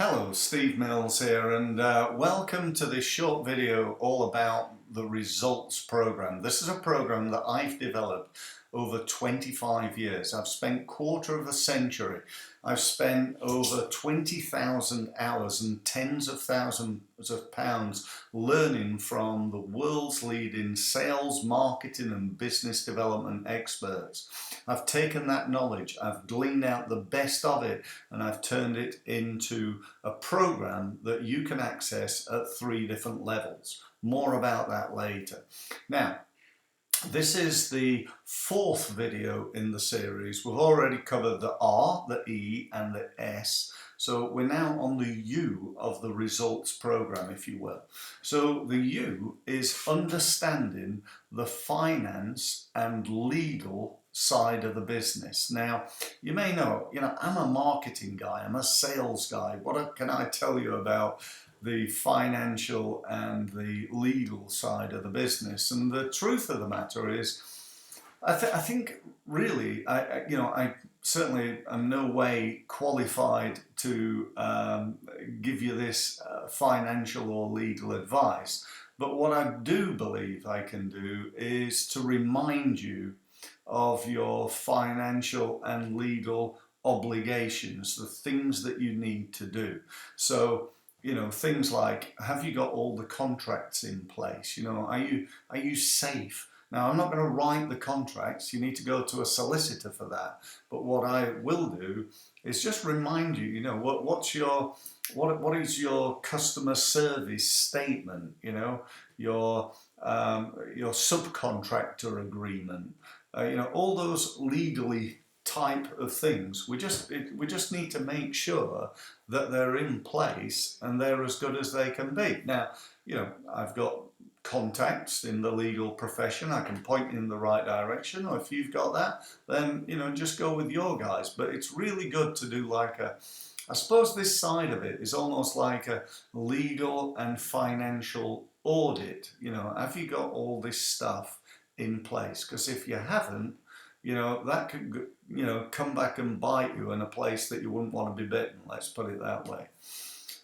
Hello, Steve Mills here, and welcome to this short video all about the results program. This is a program that I've developed over 25 years. I've spent quarter of a century. I've spent over 20,000 hours and tens of thousands of pounds learning from the world's leading sales, marketing and business development experts. I've taken that knowledge, I've gleaned out the best of it, and I've turned it into a program that you can access at 3 different levels. More about that later. Now, this is the 4th video in the series. We've already covered the R, the E and the S. So we're now on the U of the results program, if you will. So the U is understanding the finance and legal side of the business. Now, you may know, I'm a marketing guy, I'm a sales guy. What can I tell you about the financial and the legal side of the business? And the truth of the matter is, I think really, I certainly am no way qualified to give you this financial or legal advice. But what I do believe I can do is to remind you of your financial and legal obligations, the things that you need to do. So, things like, have you got all the contracts in place? Are you safe? Now, I'm not going to write the contracts. You need to go to a solicitor for that. But what I will do is just remind you, what is your customer service statement? Your subcontractor agreement. All those legally type of things. We just need to make sure that they're in place and they're as good as they can be. Now, I've got contacts in the legal profession. I can point in the right direction, or if you've got that, then just go with your guys. But it's really good to do I suppose this side of it is almost like a legal and financial audit. Have you got all this stuff in place? Because if you haven't, that could, come back and bite you in a place that you wouldn't want to be bitten, let's put it that way.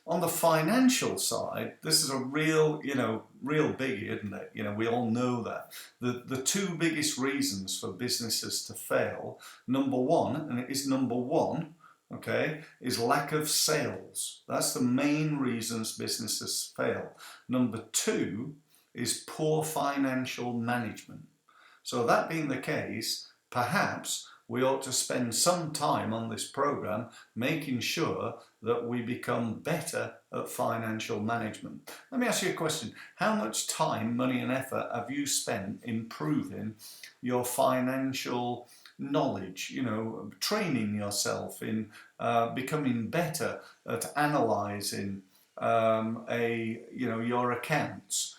On the financial side, this is a real biggie, isn't it? We all know that. The 2 biggest reasons for businesses to fail, number one, and it is number one, okay, is lack of sales. That's the main reasons businesses fail. Number 2 is poor financial management. So that being the case, perhaps we ought to spend some time on this program making sure that we become better at financial management. Let me ask you a question. How much time, money and effort have you spent improving your financial knowledge, training yourself in becoming better at analysing your accounts,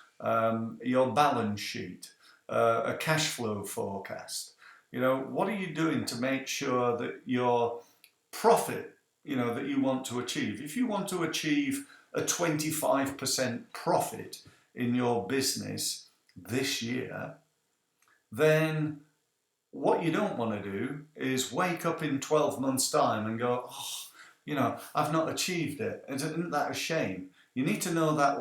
your balance sheet, a cash flow forecast? What are you doing to make sure that your profit, that you want to achieve? If you want to achieve a 25% profit in your business this year, then what you don't want to do is wake up in 12 months' time and go, I've not achieved it. Isn't that a shame? You need to know that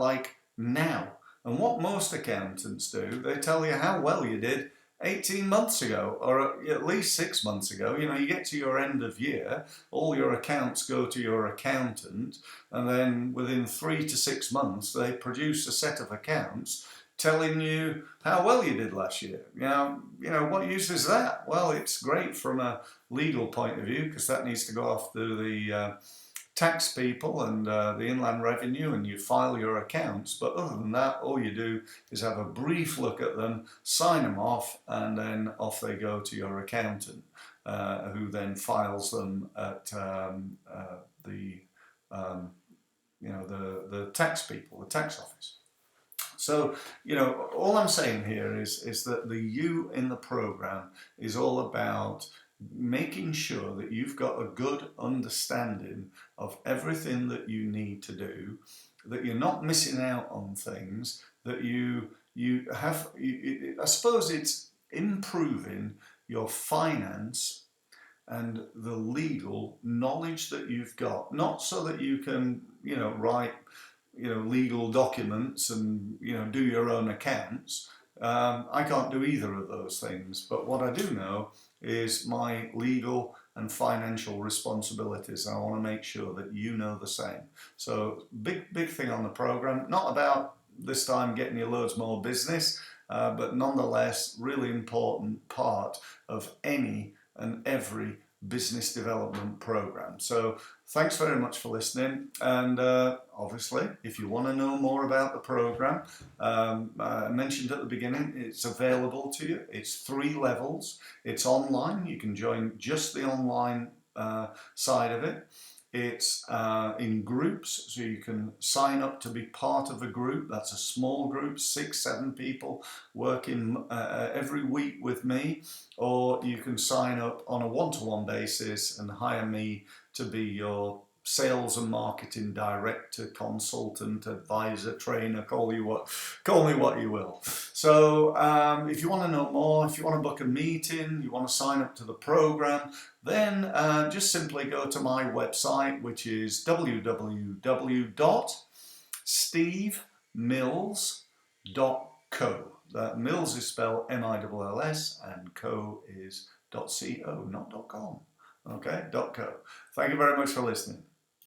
now. And what most accountants do, they tell you how well you did 18 months ago, or at least 6 months ago. You get to your end of year, all your accounts go to your accountant, and then within 3 to 6 months they produce a set of accounts telling you how well you did last year. What use is that? Well, it's great from a legal point of view, because that needs to go off to the tax people and the Inland Revenue, and you file your accounts. But other than that, all you do is have a brief look at them, sign them off, and then off they go to your accountant, who then files them at the tax people, the tax office. So, all I'm saying here is that the U in the program is all about making sure that you've got a good understanding of everything that you need to do, that you're not missing out on things, that you have, I suppose it's improving your finance and the legal knowledge that you've got, not so that you can, write, legal documents and, do your own accounts. I can't do either of those things, but what I do know is my legal and financial responsibilities. I want to make sure that you know the same. So big thing on the program, not about this time getting you loads more business, but nonetheless, really important part of any and every business development program. So thanks very much for listening, and obviously if you want to know more about the program, I mentioned at the beginning, it's available to you. It's 3 levels. It's online. You can join just the online side of it. It's in groups, so you can sign up to be part of a group. That's a small group, 6-7 people working every week with me, or you can sign up on a one-to-one basis and hire me to be your sales and marketing director, consultant, advisor, trainer, call me what you will. So if you want to know more, if you want to book a meeting, you want to sign up to the program, then just simply go to my website, which is www.stevemills.co. That Mills is spelled M-I-L-L-S and co is .co, not .com. Okay, .co. Thank you very much for listening.